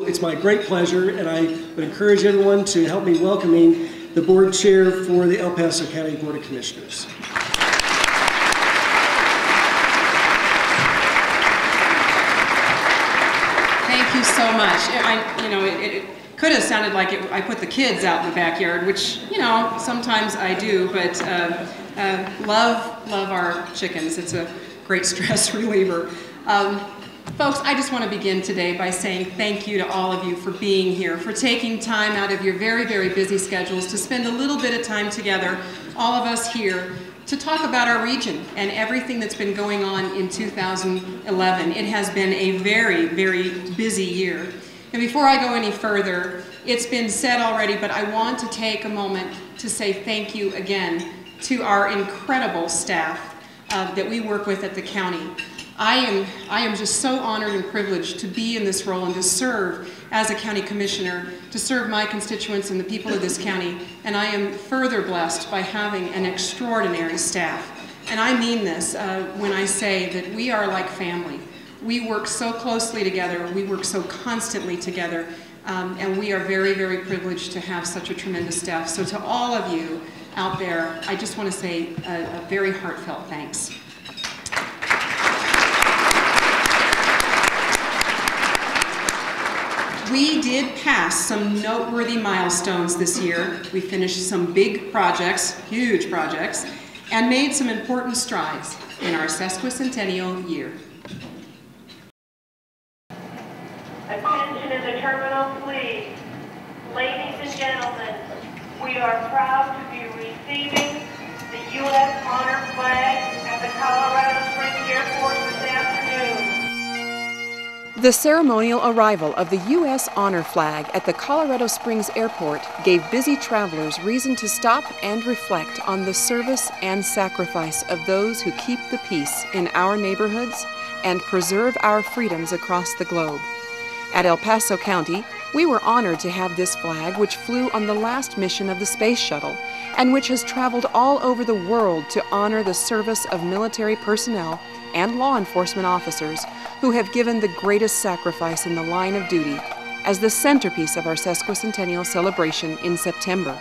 It's my great pleasure, and I would encourage everyone to help me welcoming the board chair for the El Paso County Board of Commissioners. Thank you so much. It could have sounded like I put the kids out in the backyard, which, sometimes I do, but love our chickens. It's a great stress reliever. Folks, I just want to begin today by saying thank you to all of you for being here, for taking time out of your very, very busy schedules to spend a little bit of time together, all of us here, to talk about our region and everything that's been going on in 2011. It has been a very, very busy year. And before I go any further, it's been said already, but I want to take a moment to say thank you again to our incredible staff that we work with at the county. I am just so honored and privileged to be in this role and to serve as a county commissioner, to serve my constituents and the people of this county, and I am further blessed by having an extraordinary staff. And I mean this when I say that we are like family. We work so closely together, we work so constantly together, and we are very, very privileged to have such a tremendous staff. So to all of you out there, I just want to say a very heartfelt thanks. We did pass some noteworthy milestones this year. We finished some big projects, huge projects, and made some important strides in our sesquicentennial year. Attention in the terminal, please. Ladies and gentlemen, we are proud to be receiving the U.S. Honor Flag at the Colorado Springs Airport this afternoon. The ceremonial arrival of the U.S. Honor Flag at the Colorado Springs Airport gave busy travelers reason to stop and reflect on the service and sacrifice of those who keep the peace in our neighborhoods and preserve our freedoms across the globe. At El Paso County, we were honored to have this flag, which flew on the last mission of the space shuttle and which has traveled all over the world to honor the service of military personnel and law enforcement officers who have given the greatest sacrifice in the line of duty, as the centerpiece of our sesquicentennial celebration in September.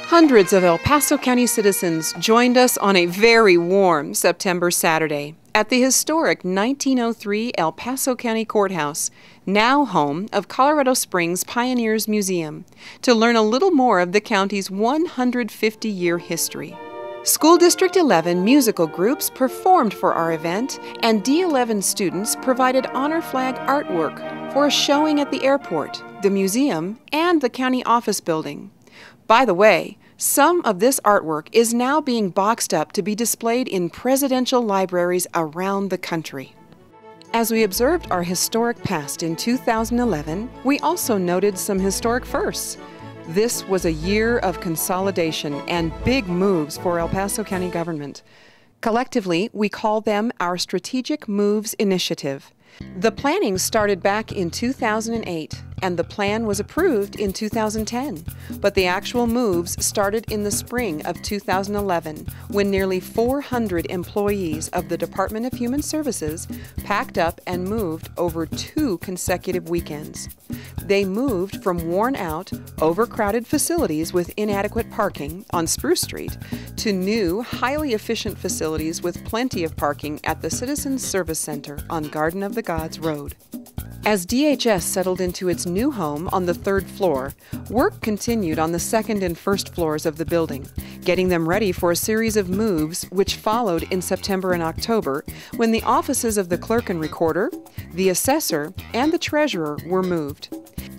Hundreds of El Paso County citizens joined us on a very warm September Saturday at the historic 1903 El Paso County Courthouse, now home of Colorado Springs Pioneers Museum, to learn a little more of the county's 150-year history. School District 11 musical groups performed for our event, and D11 students provided honor flag artwork for a showing at the airport, the museum, and the county office building. By the way, some of this artwork is now being boxed up to be displayed in presidential libraries around the country. As we observed our historic past in 2011, we also noted some historic firsts. This was a year of consolidation and big moves for El Paso County government. Collectively, we call them our Strategic Moves Initiative. The planning started back in 2008, and the plan was approved in 2010. But the actual moves started in the spring of 2011, when nearly 400 employees of the Department of Human Services packed up and moved over 2 consecutive weekends. They moved from worn-out, overcrowded facilities with inadequate parking on Spruce Street to new, highly efficient facilities with plenty of parking at the Citizens Service Center on Garden of the Gods Road. As DHS settled into its new home on the 3rd floor, work continued on the 2nd and 1st floors of the building, getting them ready for a series of moves which followed in September and October, when the offices of the clerk and recorder, the assessor, and the treasurer were moved.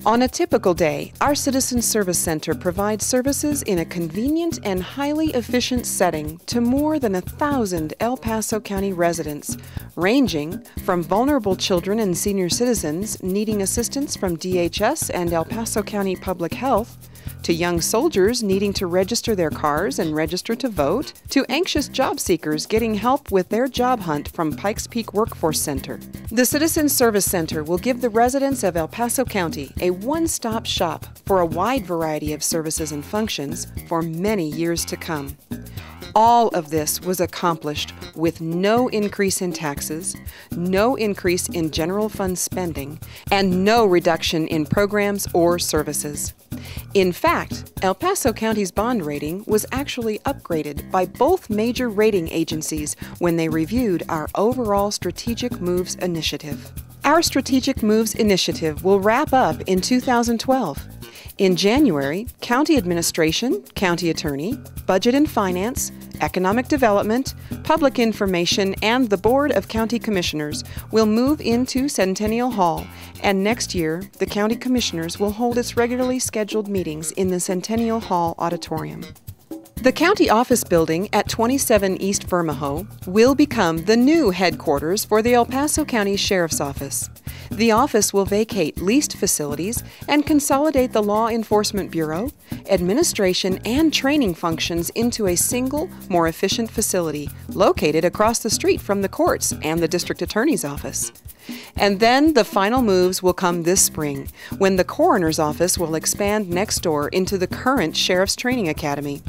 On a typical day, our Citizen Service Center provides services in a convenient and highly efficient setting to more than 1,000 El Paso County residents, ranging from vulnerable children and senior citizens needing assistance from DHS and El Paso County Public Health, to young soldiers needing to register their cars and register to vote, to anxious job seekers getting help with their job hunt from Pikes Peak Workforce Center. The Citizen Service Center will give the residents of El Paso County a one-stop shop for a wide variety of services and functions for many years to come. All of this was accomplished with no increase in taxes, no increase in general fund spending, and no reduction in programs or services. In fact, El Paso County's bond rating was actually upgraded by both major rating agencies when they reviewed our overall Strategic Moves initiative. Our Strategic Moves initiative will wrap up in 2012. In January, County Administration, County Attorney, Budget and Finance, Economic Development, Public Information, and the Board of County Commissioners will move into Centennial Hall, and next year, the County Commissioners will hold its regularly scheduled meetings in the Centennial Hall Auditorium. The county office building at 27 East Vermejo will become the new headquarters for the El Paso County Sheriff's Office. The office will vacate leased facilities and consolidate the Law Enforcement Bureau, administration, and training functions into a single, more efficient facility located across the street from the courts and the District Attorney's office. And then the final moves will come this spring, when the Coroner's Office will expand next door into the current Sheriff's Training Academy.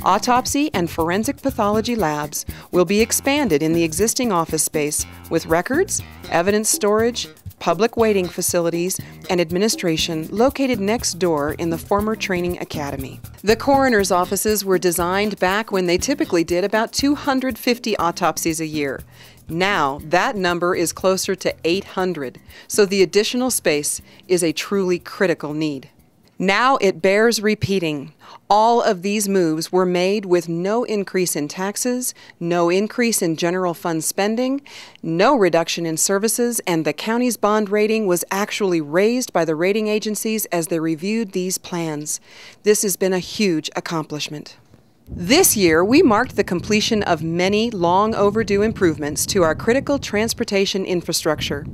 Autopsy and forensic pathology labs will be expanded in the existing office space with records, evidence storage, public waiting facilities, and administration located next door in the former Training Academy. The coroner's offices were designed back when they typically did about 250 autopsies a year. Now, that number is closer to 800, so the additional space is a truly critical need. Now it bears repeating. All of these moves were made with no increase in taxes, no increase in general fund spending, no reduction in services, and the county's bond rating was actually raised by the rating agencies as they reviewed these plans. This has been a huge accomplishment. This year, we marked the completion of many long overdue improvements to our critical transportation infrastructure.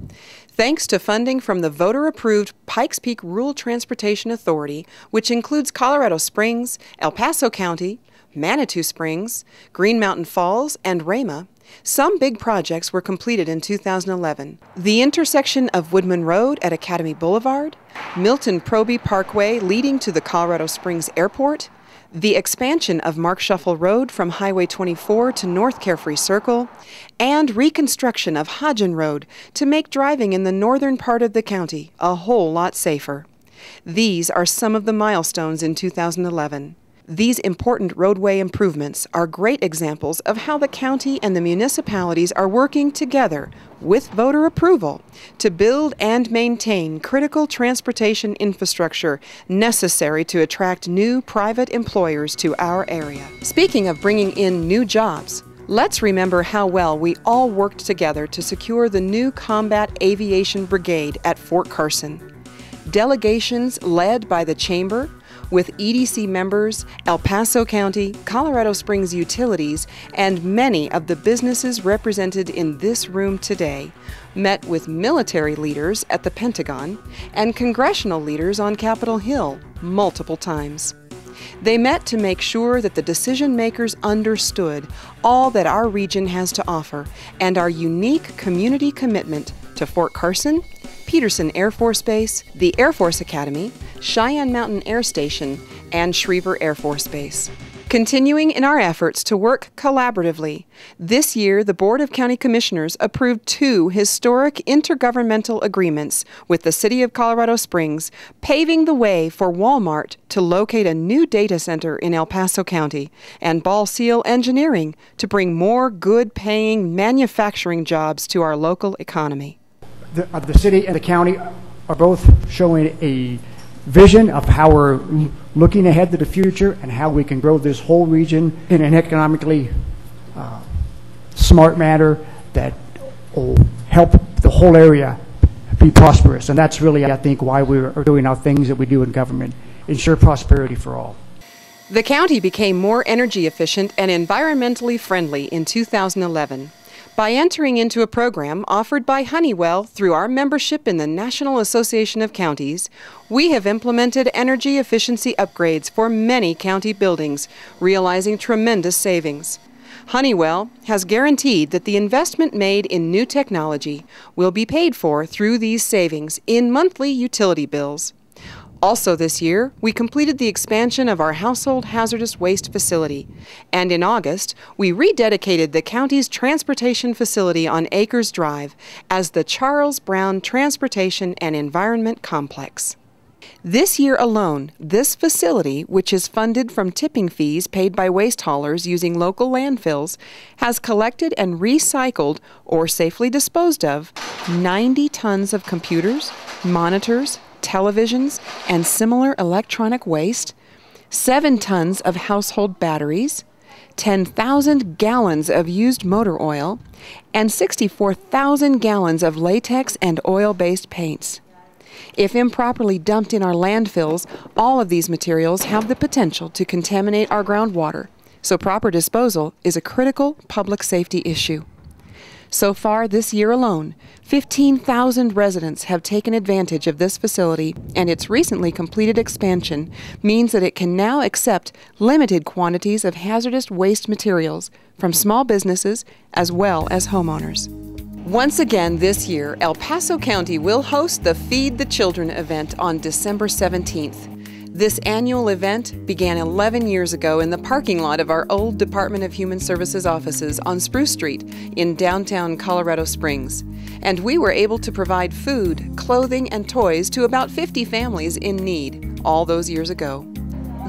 Thanks to funding from the voter-approved Pikes Peak Rural Transportation Authority, which includes Colorado Springs, El Paso County, Manitou Springs, Green Mountain Falls, and Rama, some big projects were completed in 2011. The intersection of Woodman Road at Academy Boulevard, Milton Proby Parkway leading to the Colorado Springs Airport, the expansion of Mark Shuffle Road from Highway 24 to North Carefree Circle, and reconstruction of Hodgen Road to make driving in the northern part of the county a whole lot safer. These are some of the milestones in 2011. These important roadway improvements are great examples of how the county and the municipalities are working together with voter approval to build and maintain critical transportation infrastructure necessary to attract new private employers to our area. Speaking of bringing in new jobs, let's remember how well we all worked together to secure the new Combat Aviation Brigade at Fort Carson. Delegations led by the Chamber, with EDC members, El Paso County, Colorado Springs Utilities, and many of the businesses represented in this room today, met with military leaders at the Pentagon and congressional leaders on Capitol Hill multiple times. They met to make sure that the decision makers understood all that our region has to offer and our unique community commitment to Fort Carson, Peterson Air Force Base, the Air Force Academy, Cheyenne Mountain Air Station, and Schriever Air Force Base. Continuing in our efforts to work collaboratively, this year the Board of County Commissioners approved 2 historic intergovernmental agreements with the City of Colorado Springs, paving the way for Walmart to locate a new data center in El Paso County, and Ball Seal Engineering to bring more good-paying manufacturing jobs to our local economy. The city and the county are both showing a vision of how we're looking ahead to the future and how we can grow this whole region in an economically smart manner that will help the whole area be prosperous. And that's really, I think, why we're doing our things that we do in government, ensure prosperity for all. The county became more energy efficient and environmentally friendly in 2011. By entering into a program offered by Honeywell through our membership in the National Association of Counties, we have implemented energy efficiency upgrades for many county buildings, realizing tremendous savings. Honeywell has guaranteed that the investment made in new technology will be paid for through these savings in monthly utility bills. Also this year, we completed the expansion of our household hazardous waste facility, and in August, we rededicated the county's transportation facility on Acres Drive as the Charles Brown Transportation and Environment Complex. This year alone, this facility, which is funded from tipping fees paid by waste haulers using local landfills, has collected and recycled or safely disposed of 90 tons of computers, monitors, televisions, and similar electronic waste, 7 tons of household batteries, 10,000 gallons of used motor oil, and 64,000 gallons of latex and oil-based paints. If improperly dumped in our landfills, all of these materials have the potential to contaminate our groundwater, so proper disposal is a critical public safety issue. So far this year alone, 15,000 residents have taken advantage of this facility, and its recently completed expansion means that it can now accept limited quantities of hazardous waste materials from small businesses as well as homeowners. Once again this year, El Paso County will host the Feed the Children event on December 17th. This annual event began 11 years ago in the parking lot of our old Department of Human Services offices on Spruce Street in downtown Colorado Springs. And we were able to provide food, clothing, and toys to about 50 families in need all those years ago.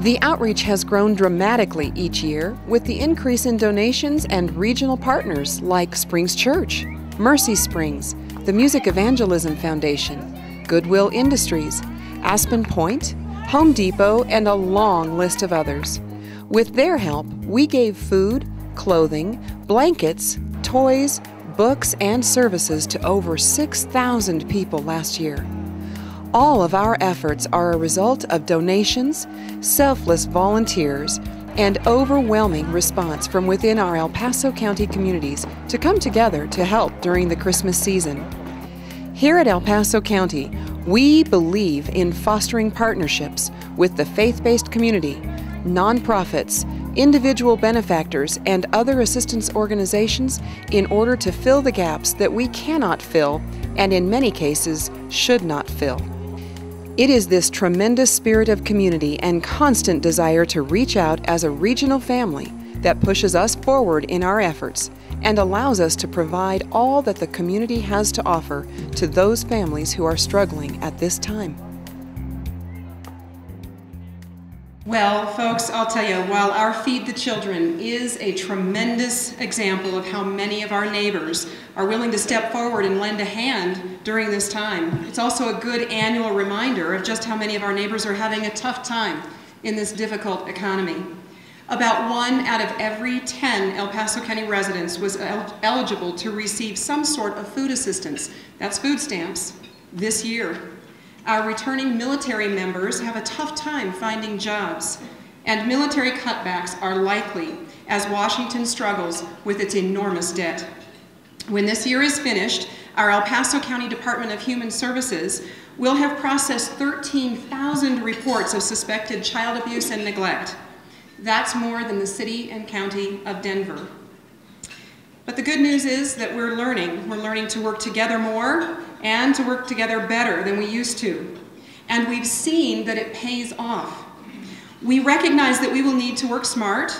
The outreach has grown dramatically each year with the increase in donations and regional partners like Springs Church, Mercy Springs, the Music Evangelism Foundation, Goodwill Industries, Aspen Point, Home Depot, and a long list of others. With their help, we gave food, clothing, blankets, toys, books, and services to over 6,000 people last year. All of our efforts are a result of donations, selfless volunteers, and overwhelming response from within our El Paso County communities to come together to help during the Christmas season. Here at El Paso County, we believe in fostering partnerships with the faith-based community, nonprofits, individual benefactors, and other assistance organizations in order to fill the gaps that we cannot fill and in many cases should not fill. It is this tremendous spirit of community and constant desire to reach out as a regional family that pushes us forward in our efforts and allows us to provide all that the community has to offer to those families who are struggling at this time. Well, folks, I'll tell you, while our Feed the Children is a tremendous example of how many of our neighbors are willing to step forward and lend a hand during this time, it's also a good annual reminder of just how many of our neighbors are having a tough time in this difficult economy. About 1 out of every 10 El Paso County residents was eligible to receive some sort of food assistance, that's food stamps, this year. Our returning military members have a tough time finding jobs, and military cutbacks are likely as Washington struggles with its enormous debt. When this year is finished, our El Paso County Department of Human Services will have processed 13,000 reports of suspected child abuse and neglect. That's more than the city and county of Denver. But the good news is that we're learning. We're learning to work together more and to work together better than we used to. And we've seen that it pays off. We recognize that we will need to work smart,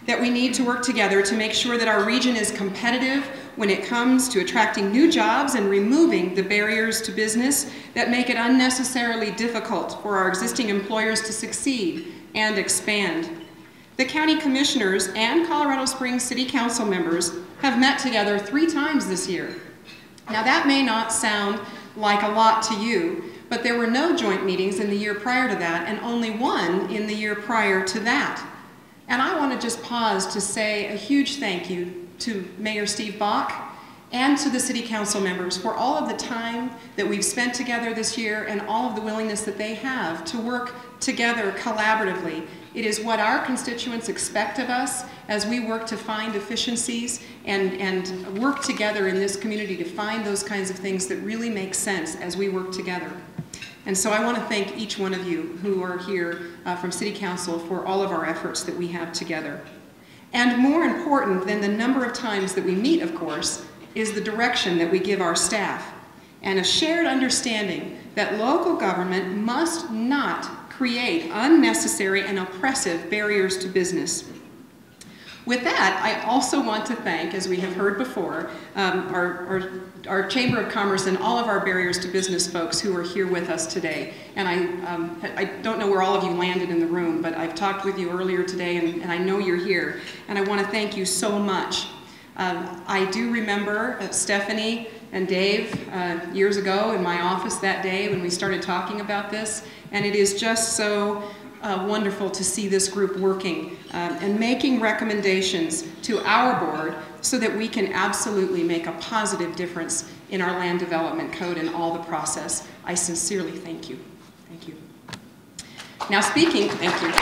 that we need to work together to make sure that our region is competitive when it comes to attracting new jobs and removing the barriers to business that make it unnecessarily difficult for our existing employers to succeed and expand. The county commissioners and Colorado Springs City Council members have met together 3 times this year. Now that may not sound like a lot to you, but there were no joint meetings in the year prior to that and only 1 in the year prior to that. And I want to just pause to say a huge thank you to Mayor Steve Bach and to the City Council members for all of the time that we've spent together this year and all of the willingness that they have to work together collaboratively. It is what our constituents expect of us as we work to find efficiencies and work together in this community to find those kinds of things that really make sense as we work together. And so I want to thank each one of you who are here from City Council for all of our efforts that we have together. And more important than the number of times that we meet, of course, is the direction that we give our staff. and a shared understanding that local government must not create unnecessary and oppressive barriers to business. With that, I also want to thank, as we have heard before, our Chamber of Commerce and all of our barriers to business folks who are here with us today. And I don't know where all of you landed in the room, but I've talked with you earlier today, and I know you're here. And I want to thank you so much. I do remember Stephanie and Dave years ago in my office that day when we started talking about this, and it is just so wonderful to see this group working and making recommendations to our board so that we can absolutely make a positive difference in our land development code and all the process. I sincerely thank you. Thank you. Now speaking, thank you.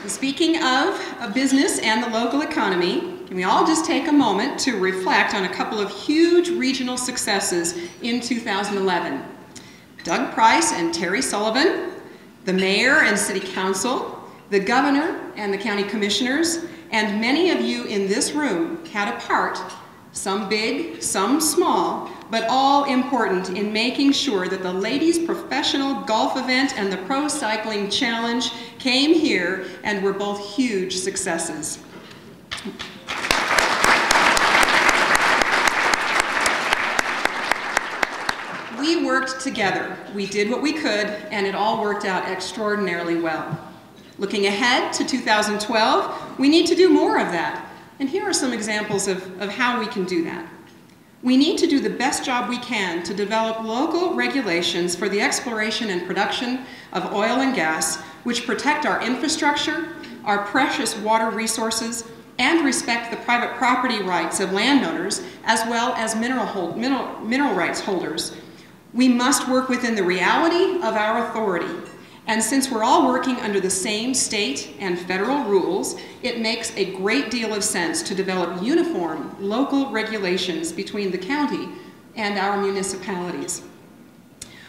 Speaking of business and the local economy, can we all just take a moment to reflect on a couple of huge regional successes in 2011. Doug Price and Terry Sullivan, the mayor and city council, the governor and the county commissioners, and many of you in this room had a part, some big, some small, but all important in making sure that the ladies' professional golf event and the pro cycling challenge came here and were both huge successes. We worked together. We did what we could, and it all worked out extraordinarily well. Looking ahead to 2012, we need to do more of that. And here are some examples of how we can do that. We need to do the best job we can to develop local regulations for the exploration and production of oil and gas, which protect our infrastructure, our precious water resources, and respect the private property rights of landowners as well as mineral rights holders. We must work within the reality of our authority. And since we're all working under the same state and federal rules, it makes a great deal of sense to develop uniform local regulations between the county and our municipalities.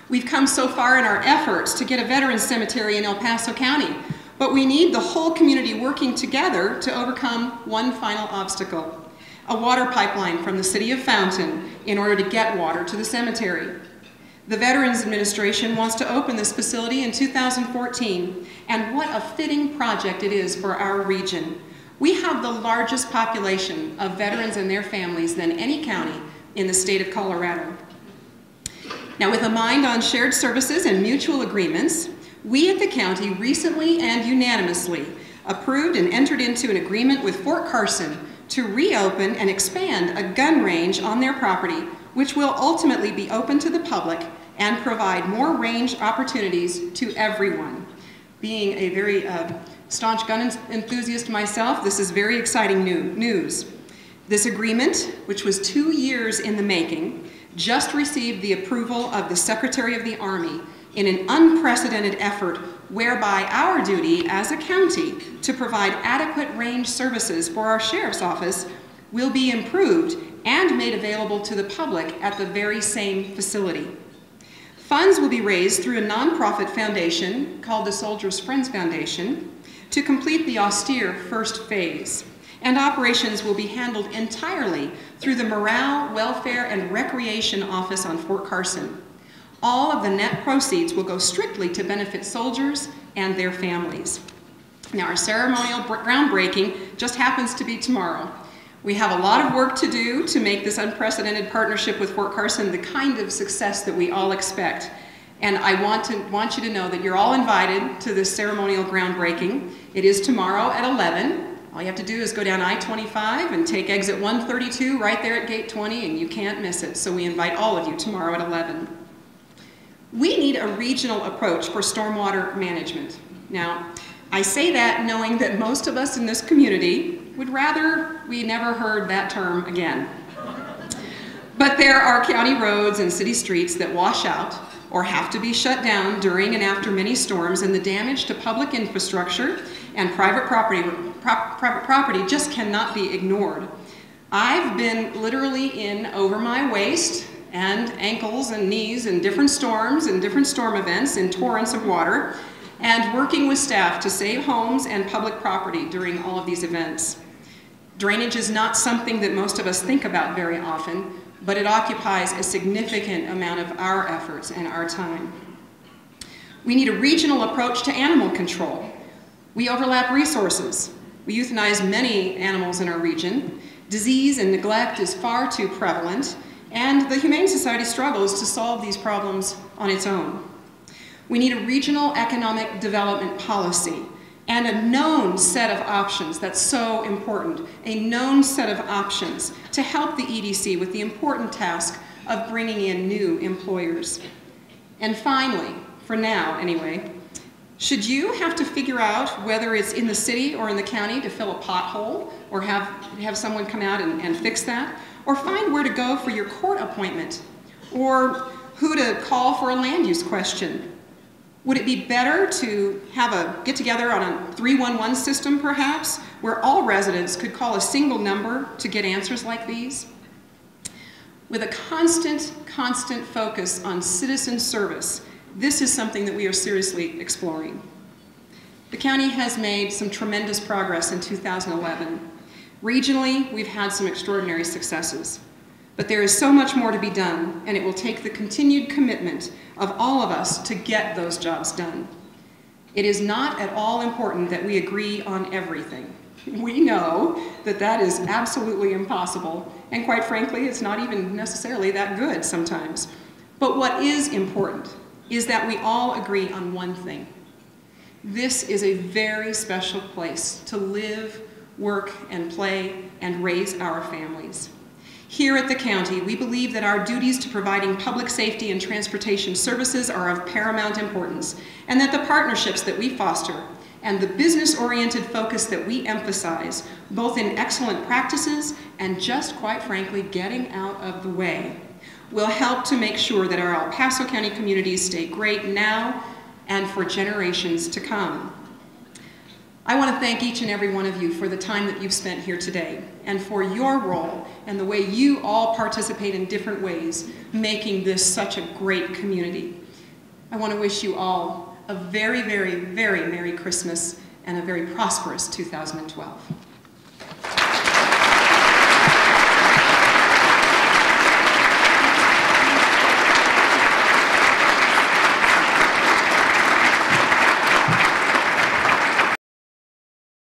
We've come so far in our efforts to get a veterans cemetery in El Paso County, but we need the whole community working together to overcome one final obstacle: a water pipeline from the city of Fountain in order to get water to the cemetery. The Veterans Administration wants to open this facility in 2014, and what a fitting project it is for our region. We have the largest population of veterans and their families than any county in the state of Colorado. Now, with a mind on shared services and mutual agreements, we at the county recently and unanimously approved and entered into an agreement with Fort Carson to reopen and expand a gun range on their property, which will ultimately be open to the public and provide more range opportunities to everyone. Being a very staunch gun enthusiast myself, this is very exciting news. This agreement, which was 2 years in the making, just received the approval of the Secretary of the Army in an unprecedented effort whereby our duty as a county to provide adequate range services for our sheriff's office will be improved and made available to the public at the very same facility. Funds will be raised through a nonprofit foundation called the Soldiers' Friends Foundation to complete the austere first phase, and operations will be handled entirely through the Morale, Welfare, and Recreation Office on Fort Carson. All of the net proceeds will go strictly to benefit soldiers and their families. Now, our ceremonial groundbreaking just happens to be tomorrow. We have a lot of work to do to make this unprecedented partnership with Fort Carson the kind of success that we all expect. And I want you to know that you're all invited to this ceremonial groundbreaking. It is tomorrow at 11. All you have to do is go down I-25 and take exit 132 right there at gate 20, and you can't miss it. So we invite all of you tomorrow at 11. We need a regional approach for stormwater management. Now, I say that knowing that most of us in this community would rather we never heard that term again. But there are county roads and city streets that wash out or have to be shut down during and after many storms, and the damage to public infrastructure and private property just cannot be ignored. I've been literally in over my waist and ankles and knees in different storms and different storm events in torrents of water, and working with staff to save homes and public property during all of these events. Drainage is not something that most of us think about very often, but it occupies a significant amount of our efforts and our time. We need a regional approach to animal control. We overlap resources. We euthanize many animals in our region. Disease and neglect is far too prevalent, and the Humane Society struggles to solve these problems on its own. We need a regional economic development policy and a known set of options. That's so important. A known set of options to help the EDC with the important task of bringing in new employers. And finally, for now anyway, should you have to figure out whether it's in the city or in the county to fill a pothole or have someone come out and fix that, or find where to go for your court appointment, or who to call for a land use question, would it be better to have a get-together on a 311 system, perhaps, where all residents could call a single number to get answers like these? With a constant focus on citizen service, this is something that we are seriously exploring. The county has made some tremendous progress in 2011. Regionally, we've had some extraordinary successes. But there is so much more to be done, and it will take the continued commitment of all of us to get those jobs done. It is not at all important that we agree on everything. We know that that is absolutely impossible, and quite frankly, it's not even necessarily that good sometimes. But what is important is that we all agree on one thing. This is a very special place to live, work, and play, and raise our families. Here at the county, we believe that our duties to providing public safety and transportation services are of paramount importance, and that the partnerships that we foster and the business-oriented focus that we emphasize, both in excellent practices and just, quite frankly, getting out of the way, will help to make sure that our El Paso County communities stay great now and for generations to come. I want to thank each and every one of you for the time that you've spent here today and for your role and the way you all participate in different ways, making this such a great community. I want to wish you all a very, very, very Merry Christmas and a very prosperous 2012.